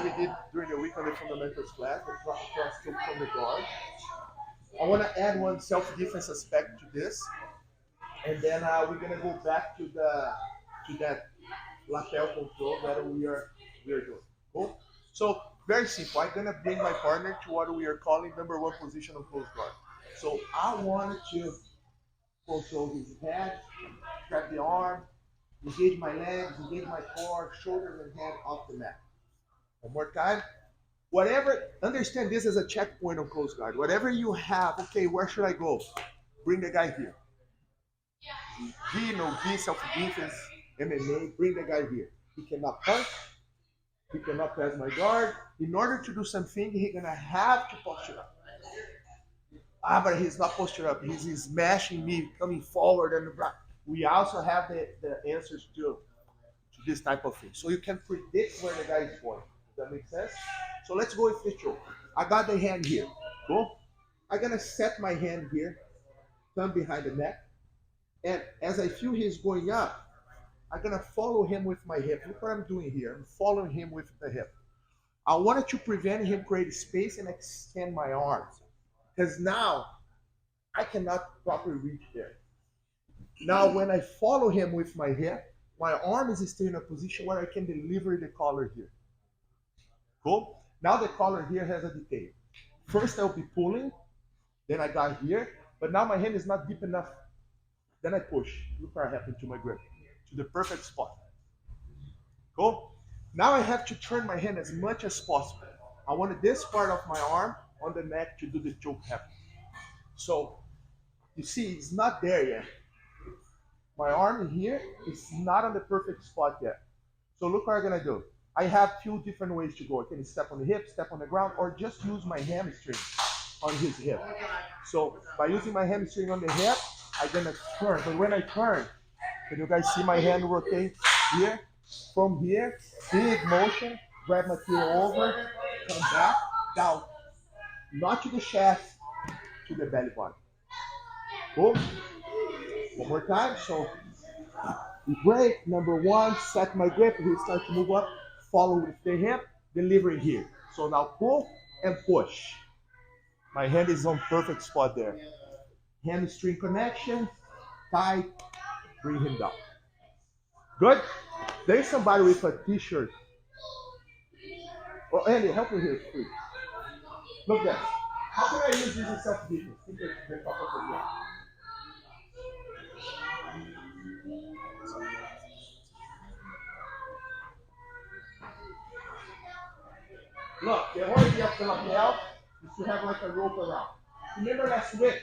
we did during the week on the fundamentals class, the cross choke from the guard. I want to add one self-defense aspect to this, and then we're gonna go back to that lapel control that we are doing. Cool. So very simple. I'm gonna bring my partner to what we are calling number one position on close guard. So I wanted to control his head, grab the arm, engage my legs, engage my core, shoulders, and head off the mat. One more time. Whatever, understand this as a checkpoint on close guard. Whatever you have, okay, where should I go? Bring the guy here. Gi, no gi, self-defense, MMA, bring the guy here. He cannot punch. He cannot pass my guard. In order to do something, he's going to have to posture up. But he's not postured up. He's smashing me, coming forward. And we also have the answers to this type of thing. So you can predict where the guy is going. Does that make sense? So let's go with the choke. I got the hand here. Go. I'm going to set my hand here, thumb behind the neck. And as I feel he's going up, I'm going to follow him with my hip. Look what I'm doing here. I'm following him with the hip. I wanted to prevent him creating space and extend my arms. Because now I cannot properly reach there. Now when I follow him with my hip, my arm is still in a position where I can deliver the collar here. Cool? Now the collar here has a detail. First I'll be pulling, then I got here, but now my hand is not deep enough. Then I push. Look what happened to my grip. To the perfect spot. Cool? Now I have to turn my hand as much as possible. I wanted this part of my arm on the neck to do the choke happen. So, you see, it's not there yet. My arm here is not on the perfect spot yet. So look what I'm gonna do. I have two different ways to go. I can step on the hip, step on the ground, or just use my hamstring on his hip. So by using my hamstring on the hip, I'm gonna turn. But when I turn, can you guys see my hand rotate here? From here, big motion, grab my heel over, come back, down. Not to the chest, to the belly button. Cool? One more time. So we break. Number one, set my grip. We start to move up. Follow with the hip. Delivery here. So now pull and push. My hand is on perfect spot there. Hamstring connection. Tight. Bring him down. Good? There's somebody with a t-shirt. Oh, Andy, help me here, please. Look at that. How can I use this in self-defense? Look, the whole idea of the lapel is to have like a rope around. Remember last week,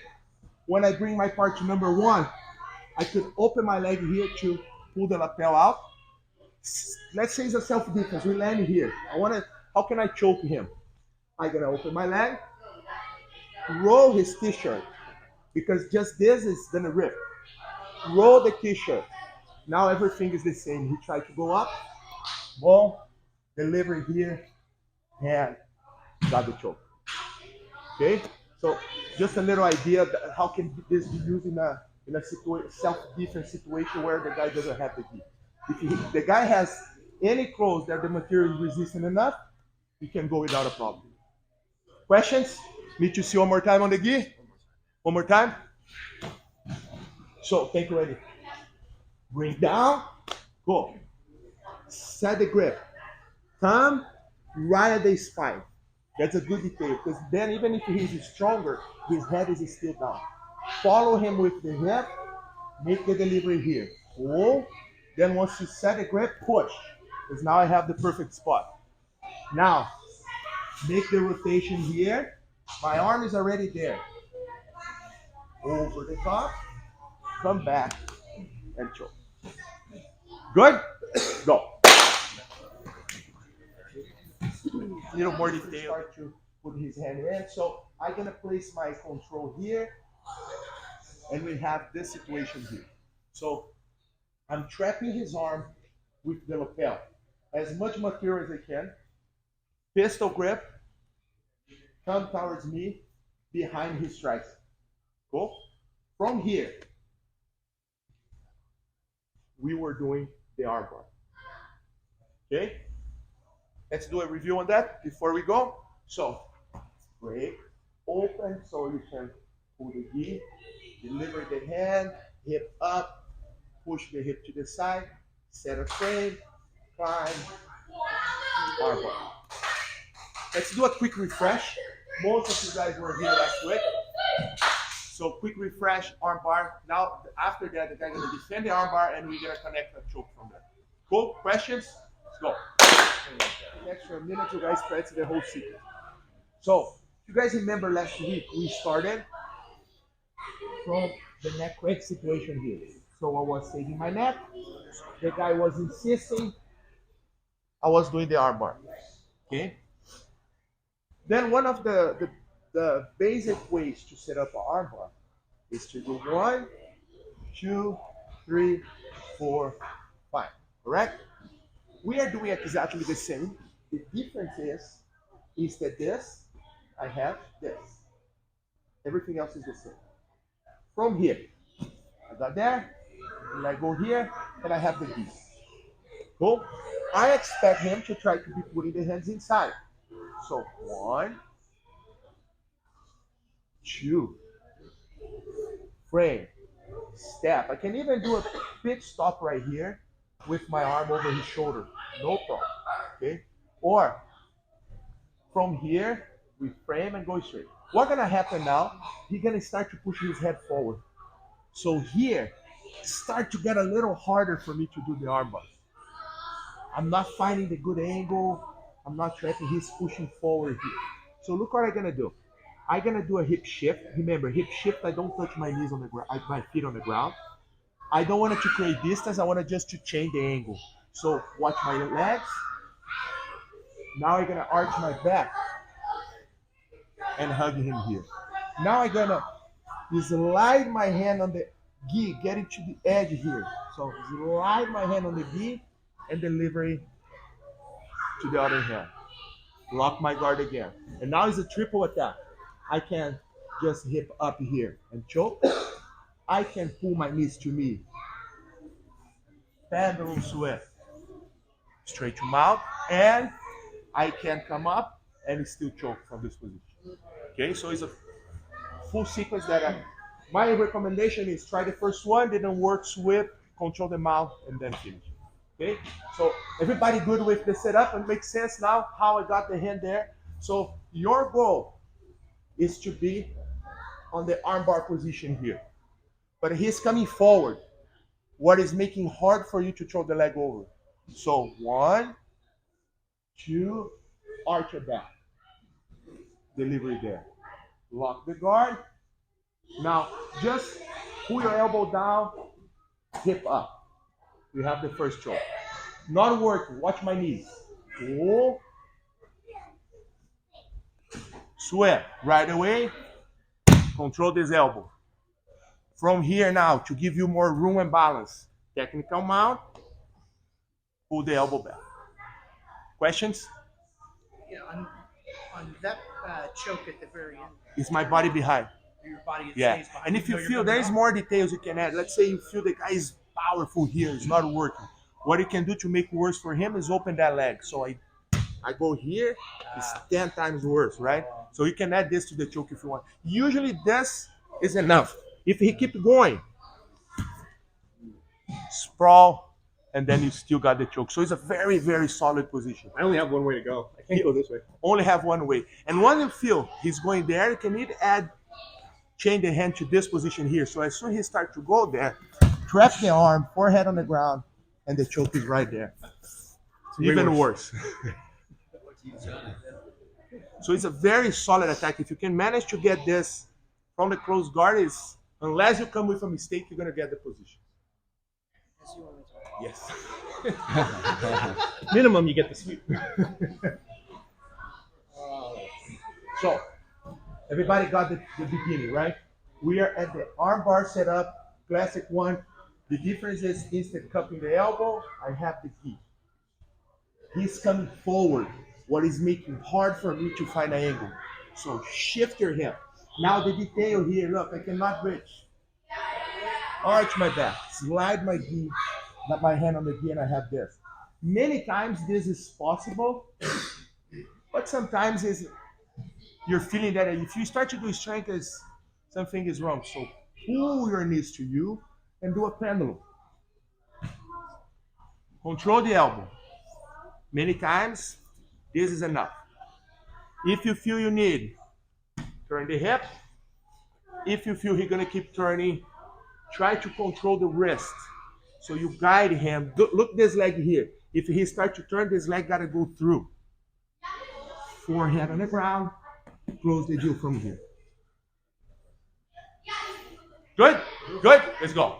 when I bring my part to number one, I could open my leg here to pull the lapel out. Let's say it's a self-defense. We land here. How can I choke him? I'm gonna open my leg, roll his t-shirt, because just this is gonna rip. Roll the t-shirt. Now everything is the same. He tried to go up, boom, delivery here, and got the choke. Okay, so just a little idea of how can this be used in a self-defense situation where the guy doesn't have the gi. If the guy has any clothes that the material is resistant enough, he can go without a problem. Questions? Need to see one more time on the gi? One more time? So, thank you, Eddie. Bring down, go. Set the grip. Thumb right at the spine. That's a good detail, because then even if he's stronger, his head is still down. Follow him with the hip, make the delivery here. Pull, then once you set the grip, push, because now I have the perfect spot. Now, make the rotation here. My arm is already there. Over the top, come back, and choke. Good? Go. A little more detail. Start to put his hand in. So I'm gonna place my control here, and we have this situation here. So I'm trapping his arm with the lapel. As much material as I can. Pistol grip. Come towards me behind his tricep. Cool? From here, we were doing the arm bar. Okay? Let's do a review on that before we go. So, break, open, so you can pull the gi, deliver the hand, hip up, push the hip to the side, set a frame, climb, arm bar. Let's do a quick refresh. Most of you guys were here last week. So quick refresh, arm bar. Now after that, the guy's gonna defend the arm bar and we're gonna connect a choke from there. Cool? Questions? Let's go. An extra minute, you guys practice the whole sequence. So you guys remember last week we started from the neck break situation here. So I was saving my neck. The guy was insisting. I was doing the arm bar. Okay. Then one of the basic ways to set up an arm bar is to do 1, 2, 3, 4, 5. Correct? We are doing exactly the same. The difference is that this, I have this. Everything else is the same. From here, I got there, and I go here, and I have the D. Cool? I expect him to try to be putting the hands inside. So 1, 2, frame, step. I can even do a pit stop right here with my arm over his shoulder. No problem. Okay? Or from here, we frame and go straight. What's gonna happen now? He's gonna start to push his head forward. So here, start to get a little harder for me to do the arm bar. I'm not finding the good angle. I'm not tracking. He's pushing forward here. So look what I'm gonna do. I'm gonna do a hip shift. Remember, hip shift. I don't touch my knees on the ground. My feet on the ground. I don't want it to create distance. I want it just to change the angle. So watch my legs. Now I'm gonna arch my back and hug him here. Now I'm gonna slide my hand on the gi, getting to the edge here. So slide my hand on the gi and delivery to the other hand. Lock my guard again. And now it's a triple attack. I can just hip up here and choke. I can pull my knees to me. Pendulum swift. Straight to mouth. And I can come up and still choke from this position. Okay, so it's a full sequence that my recommendation is try the first one, didn't work, swift, control the mouth, and then finish. Okay, so everybody good with the setup? It makes sense now how I got the hand there. So your goal is to be on the armbar position here. But he's coming forward. What is making hard for you to throw the leg over? So 1, 2, arch your back. Delivery there. Lock the guard. Now just pull your elbow down, hip up. We have the first choke. Not working. Watch my knees. Pull. Sweat. Right away. Control this elbow. From here now, to give you more room and balance. Technical mount. Pull the elbow back. Questions? Yeah, on that choke at the very end. Is my body behind? Your body stays Yeah. behind. And if you feel there is more details you can add. Let's say you feel the guy is powerful here, it's not working. What you can do to make it worse for him is open that leg. So I go here, it's 10 times worse, right? So you can add this to the choke if you want. Usually this is enough. If he keep going, sprawl, and then you still got the choke. So it's a very, very solid position. I only have one way to go. I can't go this way. Only have one way. And when you feel he's going there, you can either change the hand to this position here. So as soon as he starts to go there, trap the arm, forehead on the ground, and the choke is right there. Even worse. So it's a very solid attack. If you can manage to get this from the closed guard, unless you come with a mistake, you're going to get the position. Yes. Minimum, you get the sweep. So, everybody got the beginning, right? We are at the arm bar setup, classic one. The difference is instead of cupping the elbow, I have the gi. He's coming forward, what is making hard for me to find an angle. So shift your hip. Now the detail here, look, I cannot reach. Arch my back, slide my gi, not my hand on the gi, and I have this. Many times this is possible, but sometimes you're feeling that if you start to do strength, something is wrong. So pull your knees to you and do a pendulum. Control the elbow. Many times, this is enough. If you feel you need, turn the hip. If you feel he's gonna keep turning, try to control the wrist. So you guide him. Look this leg here. If he starts to turn, this leg gotta go through. Forehead on the ground. Close the deal from here. Good? Good? Let's go.